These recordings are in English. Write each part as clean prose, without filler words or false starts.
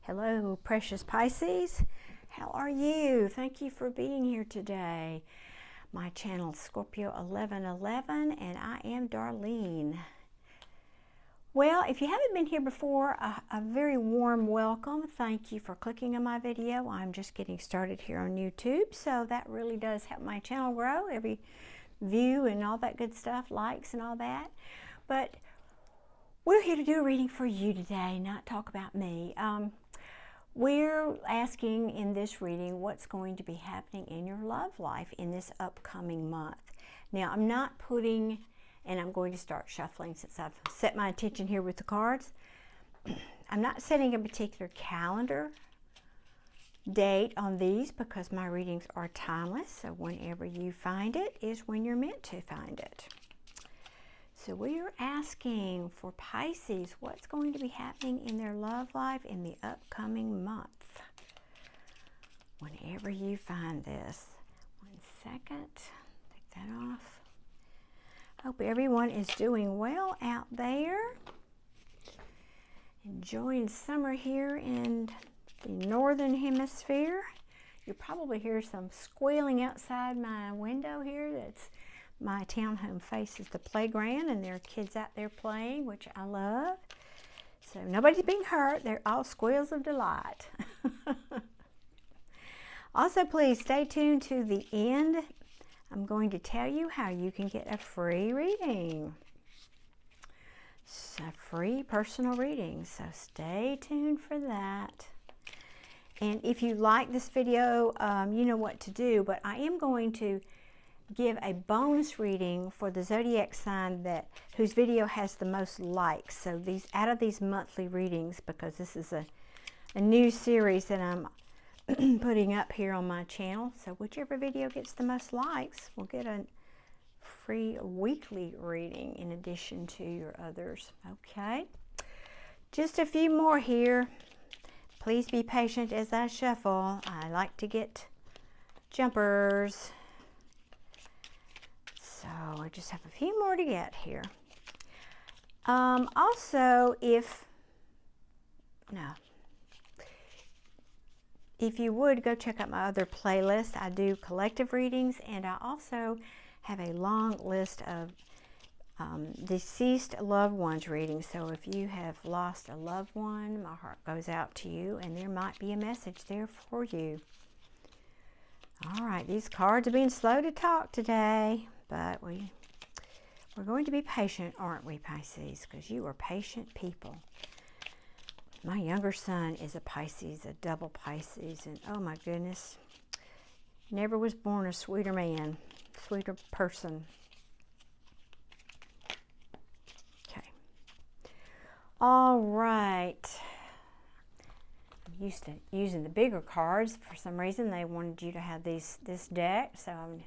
Hello, precious Pisces. How are you? Thank you for being here today. My channel is Scorpio 1111 and I am Darlene. Well, if you haven't been here before, a very warm welcome. Thank you for clicking on my video. I'm just getting started here on YouTube, so that really does help my channel grow. Every view and all that good stuff, likes and all that. But we're here to do a reading for you today, not talk about me. We're asking in this reading what's going to be happening in your love life in this upcoming month. Now, I'm not putting, and I'm going to start shuffling since I've set my attention here with the cards. I'm not setting a particular calendar date on these because my readings are timeless. So whenever you find it is when you're meant to find it. So we are asking for Pisces, what's going to be happening in their love life in the upcoming month? Whenever you find this. 1 second, take that off. Hope everyone is doing well out there. Enjoying summer here in the northern hemisphere. You'll probably hear some squealing outside my window here. That's my townhome faces the playground and there are kids out there playing, which I love. So nobody's being hurt. They're all squeals of delight. Also, please stay tuned to the end. I'm going to tell you how you can get a free reading. It's a free personal reading. So stay tuned for that. And if you like this video, you know what to do. But I am going to give a bonus reading for the zodiac sign whose video has the most likes. So these out of these monthly readings, because this is a new series that I'm putting up here on my channel. So whichever video gets the most likes will get a free weekly reading in addition to your others. Okay, just a few more here. Please be patient as I shuffle. I like to get jumpers. So I just have a few more to get here. Also, if you would go check out my other playlist, I do collective readings, and I also have a long list of deceased loved ones readings. So if you have lost a loved one, my heart goes out to you, and there might be a message there for you. All right, these cards are being slow to talk today. But we're going to be patient, aren't we, Pisces? Because you are patient people. My younger son is a Pisces, a double Pisces, and oh my goodness, never was born a sweeter man, sweeter person. Okay. All right. I'm used to using the bigger cards. For some reason, they wanted you to have this deck, so I'm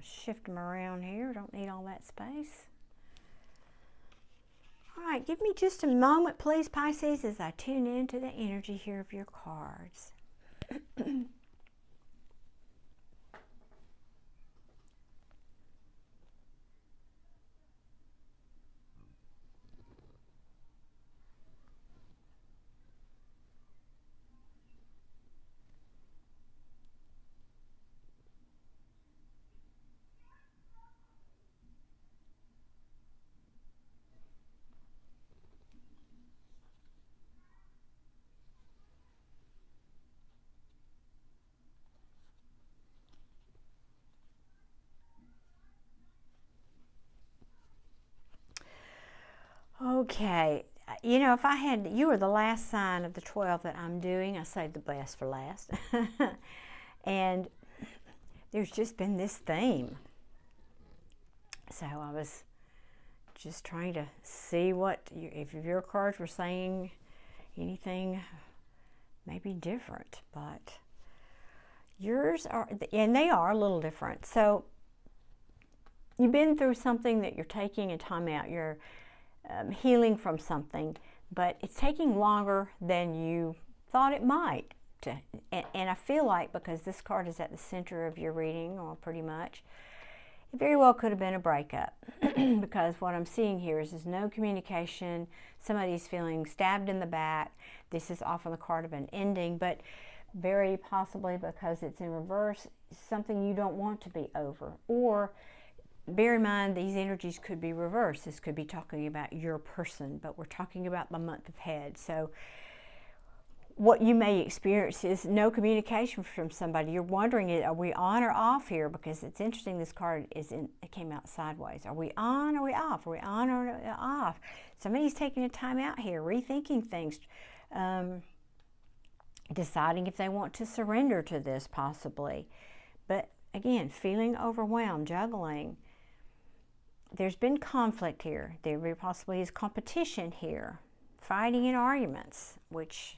shift them around here. Don't need all that space. All right, give me just a moment, please, Pisces, as I tune into the energy here of your cards. Okay, you know, if I had, you were the last sign of the 12 that I'm doing. I saved the best for last. And there's just been this theme. So I was just trying to see if your cards were saying anything maybe different, but yours are, and they are a little different. So you've been through something that you're taking a time out. You're healing from something, but it's taking longer than you thought it might. And I feel like, because this card is at the center of your reading, or pretty much, It very well could have been a breakup because what I'm seeing here is there's no communication. Somebody's feeling stabbed in the back. This is often the card of an ending, but very possibly because it's in reverse, something you don't want to be over. Or bear in mind, these energies could be reversed. This could be talking about your person, but we're talking about the month ahead. So what you may experience is no communication from somebody. You're wondering, are we on or off here? Because it's interesting, this card it came out sideways. Are we on or are we off? Are we on or off? Somebody's taking a time out here, rethinking things, deciding if they want to surrender to this possibly. But again, feeling overwhelmed, juggling. There's been conflict here. There very possibly is competition here, fighting and arguments, which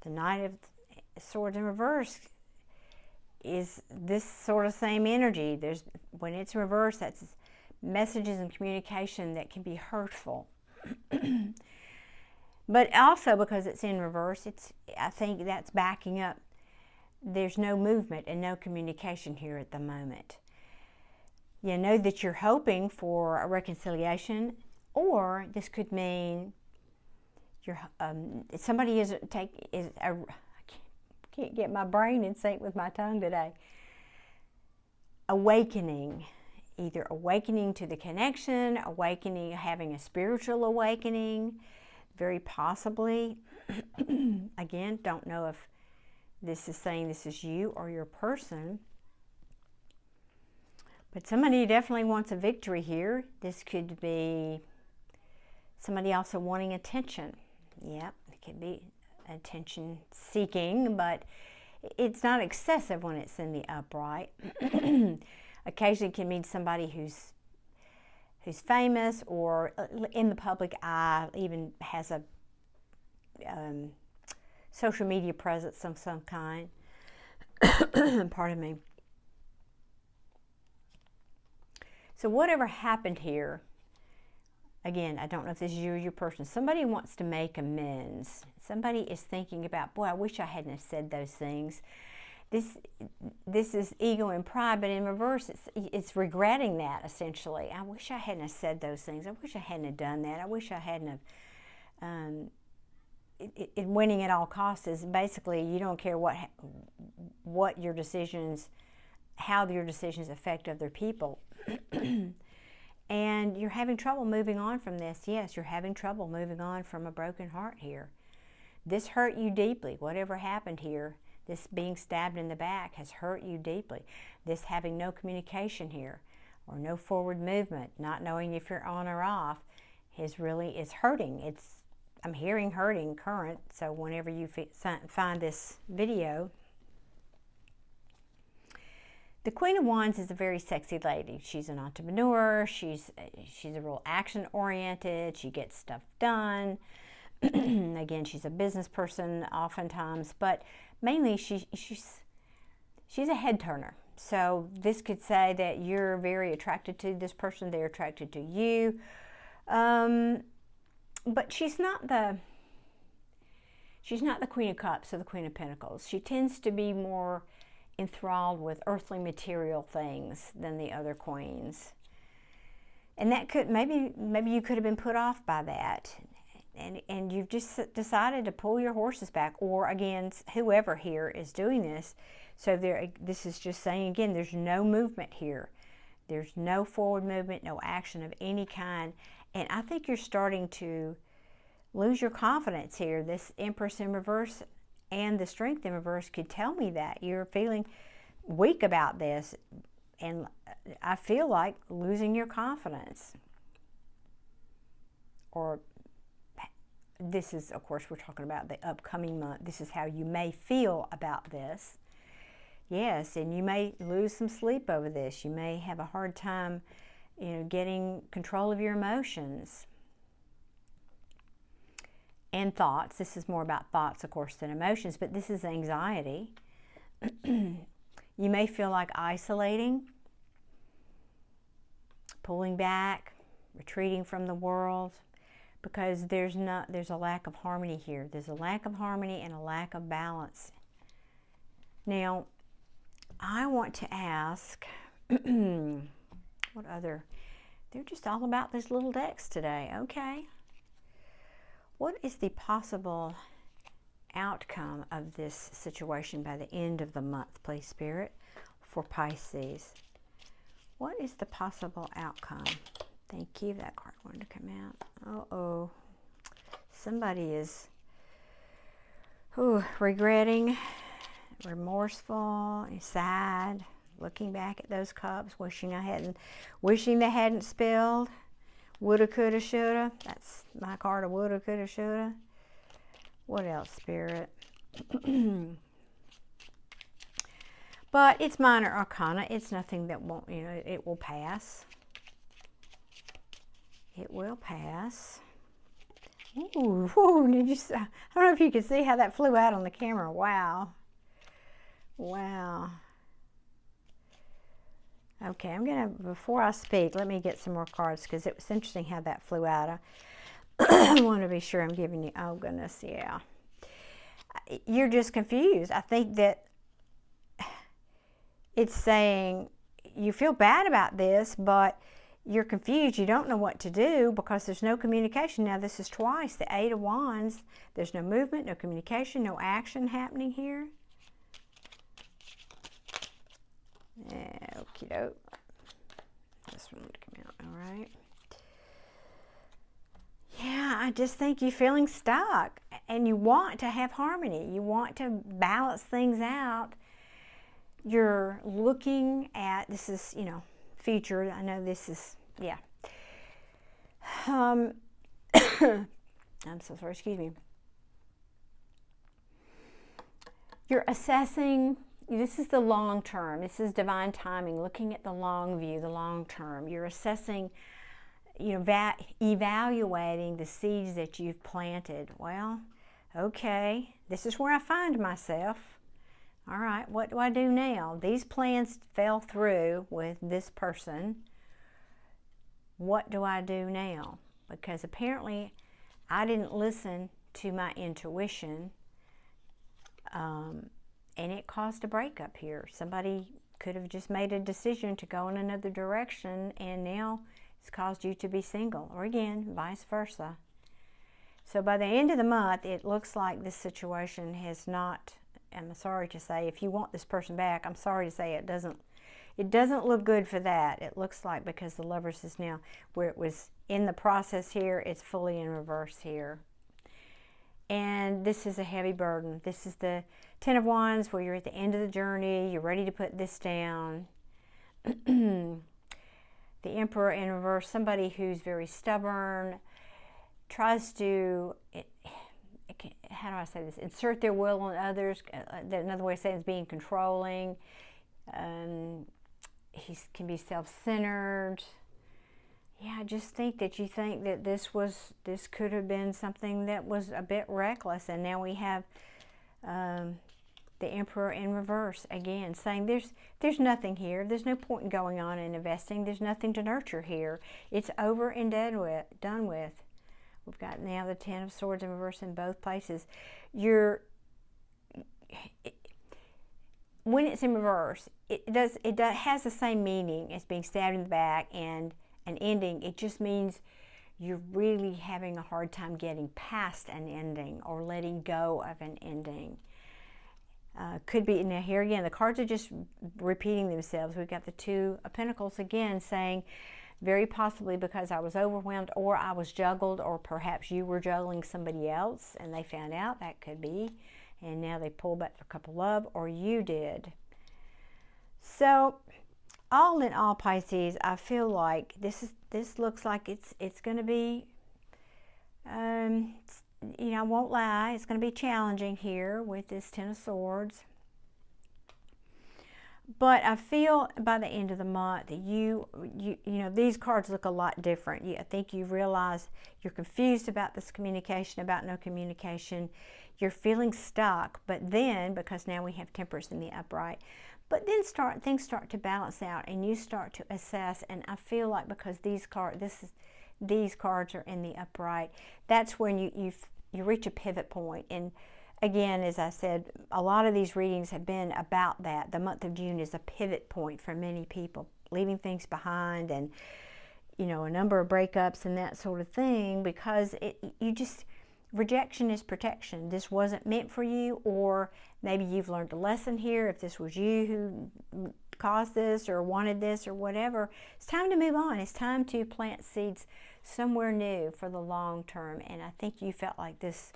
the Knight of Swords in reverse is this sort of same energy. When it's reversed, that's messages and communication that can be hurtful. But also because it's in reverse, I think that's backing up. There's no movement and no communication here at the moment. You know that you're hoping for a reconciliation, or this could mean somebody I can't get my brain in sync with my tongue today. Awakening, either awakening to the connection, having a spiritual awakening, very possibly. Again, don't know if this is saying this is you or your person. But somebody definitely wants a victory here. This could be somebody also wanting attention. Yep, it could be attention seeking, but it's not excessive when it's in the upright. Occasionally it can mean somebody who's famous or in the public eye, even has a social media presence of some kind. Pardon me. So whatever happened here, again, I don't know if this is you or your person. Somebody wants to make amends. Somebody is thinking about, boy, I wish I hadn't have said those things. This is ego and pride, but in reverse, it's regretting that, essentially. I wish I hadn't have said those things. I wish I hadn't have done that. I wish I hadn't have... winning at all costs is basically you don't care what your decisions, how your decisions affect other people. And you're having trouble moving on from this. Yes, you're having trouble moving on from a broken heart here. This hurt you deeply. Whatever happened here, this being stabbed in the back has hurt you deeply. This having no communication here or no forward movement, not knowing if you're on or off, is hurting. I'm hearing hurting current, so whenever you find this video. The Queen of Wands is a very sexy lady. She's an entrepreneur. She's a real action-oriented. She gets stuff done. Again, she's a business person oftentimes, but mainly she's a head turner. So this could say that you're very attracted to this person. They're attracted to you. But she's not the Queen of Cups or the Queen of Pentacles. She tends to be more enthralled with earthly material things than the other queens. And that could, maybe you could have been put off by that. And you've just decided to pull your horses back. Or again, whoever here is doing this. So this is just saying, again, there's no movement here. There's no forward movement, no action of any kind. And I think you're starting to lose your confidence here. This Empress in reverse and the Strength in reverse could tell me that. You're feeling weak about this. And I feel like losing your confidence. Or this is, of course, we're talking about the upcoming month. This is how you may feel about this. Yes, and you may lose some sleep over this. You may have a hard time, getting control of your emotions and thoughts. This is more about thoughts, of course, than emotions, but this is anxiety. You may feel like isolating, pulling back, retreating from the world, because there's a lack of harmony here. There's a lack of harmony and a lack of balance. Now, I want to ask, What other? They're just all about these little decks today. Okay. What is the possible outcome of this situation by the end of the month, please, Spirit, for Pisces? What is the possible outcome? Thank you. That card wanted to come out. Uh-oh. Somebody is regretting, remorseful, sad, looking back at those cups, wishing they hadn't spilled. Woulda, coulda, shoulda. That's my card of woulda, coulda, shoulda. What else, Spirit? But it's minor arcana. It's nothing that won't, it will pass. It will pass. Ooh, did you see? I don't know if you can see how that flew out on the camera. Wow. Wow. Okay, I'm going to, before I speak, let me get some more cards because it was interesting how that flew out. I want to be sure I'm giving you, oh goodness, yeah. You're just confused. I think that it's saying you feel bad about this, but you're confused. You don't know what to do because there's no communication. Now, this is twice, the Eight of Wands. There's no movement, no communication, no action happening here. Okie doke. This one would come out, all right. Yeah, I just think you're feeling stuck and you want to have harmony. You want to balance things out. You're looking at, this is, future. I know this is, yeah. I'm so sorry, excuse me. You're assessing, this is the long term. This is divine timing, looking at the long view, the long term. You're assessing, evaluating the seeds that you've planted. Well, okay, this is where I find myself. All right, what do I do now? These plans fell through with this person. What do I do now? Because apparently I didn't listen to my intuition, and it caused a breakup here. Somebody could have just made a decision to go in another direction, and now it's caused you to be single, or again, vice versa. So by the end of the month, it looks like this situation has not, I'm sorry to say, if you want this person back, I'm sorry to say it doesn't look good for that. It looks like, because the Lovers is now, where it was in the process here, it's fully in reverse here. And this is a heavy burden. This is the Ten of Wands, where you're at the end of the journey, you're ready to put this down. The Emperor in reverse, somebody who's very stubborn, tries to, how do I say this, insert their will on others. Another way of saying it is being controlling. He can be self-centered. Yeah, I just think that you think that this could have been something that was a bit reckless, and now we have the Emperor in reverse again, saying there's nothing here. There's no point in going on and investing. There's nothing to nurture here. It's over and done with. We've got now the Ten of Swords in reverse in both places. When it's in reverse, it has the same meaning as being stabbed in the back and an ending. It just means you're really having a hard time getting past an ending or letting go of an ending. Could be, now here again, the cards are just repeating themselves. We've got the Two of Pentacles again saying, very possibly because I was overwhelmed, or I was juggled, or perhaps you were juggling somebody else and they found out. That could be. And now they pull back for couple love, or you did. So all in all, Pisces, I feel like this looks like it's going to be, I won't lie, it's going to be challenging here with this Ten of Swords. But I feel by the end of the month that you know, these cards look a lot different. I think you realize you're confused about this communication, about no communication. You're feeling stuck, but then, because now we have Temperance in the upright, but then things start to balance out and you start to assess. And I feel like because these cards are in the upright, that's when you reach a pivot point. And again, as I said, a lot of these readings have been about that. The month of June is a pivot point for many people. leaving things behind, and you know, a number of breakups and that sort of thing, because rejection is protection. This wasn't meant for you, or maybe you've learned a lesson here. If this was you who caused this or wanted this or whatever, it's time to move on. It's time to plant seeds somewhere new for the long term. And I think you felt like this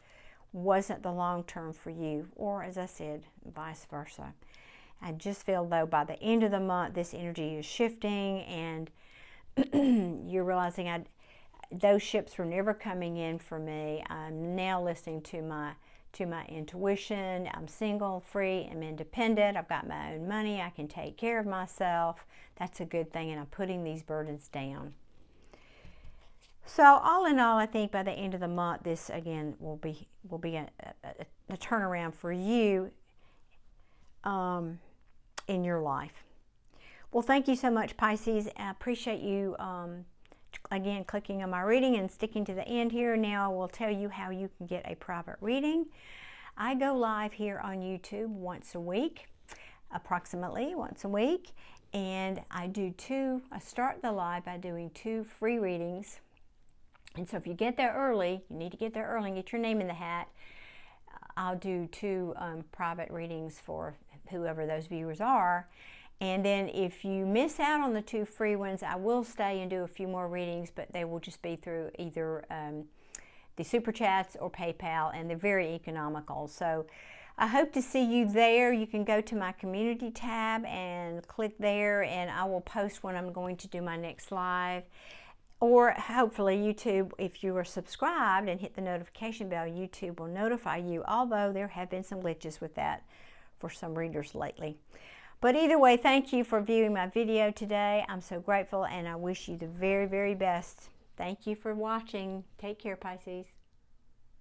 wasn't the long term for you, or as I said, vice versa. I just feel though by the end of the month this energy is shifting, and you're realizing those ships were never coming in for me. I'm now listening to my intuition. I'm single, free, I'm independent. I've got my own money. I can take care of myself. That's a good thing, and I'm putting these burdens down. So all in all, I think by the end of the month, this again will be a turnaround for you in your life. Well, thank you so much, Pisces. I appreciate you again clicking on my reading and sticking to the end here. Now I will tell you how you can get a private reading. I go live here on YouTube once a week, approximately once a week, and I start the live by doing 2 free readings. And so if you get there early, you need to get there early and get your name in the hat. I'll do 2 private readings for whoever those viewers are. And then if you miss out on the 2 free ones, I will stay and do a few more readings, but they will just be through either the Super Chats or PayPal, and they're very economical. So I hope to see you there. You can go to my community tab and click there, and I will post when I'm going to do my next live. Or hopefully YouTube, if you are subscribed and hit the notification bell, YouTube will notify you, although there have been some glitches with that for some readers lately. But either way, thank you for viewing my video today. I'm so grateful, and I wish you the very, very best. Thank you for watching. Take care, Pisces.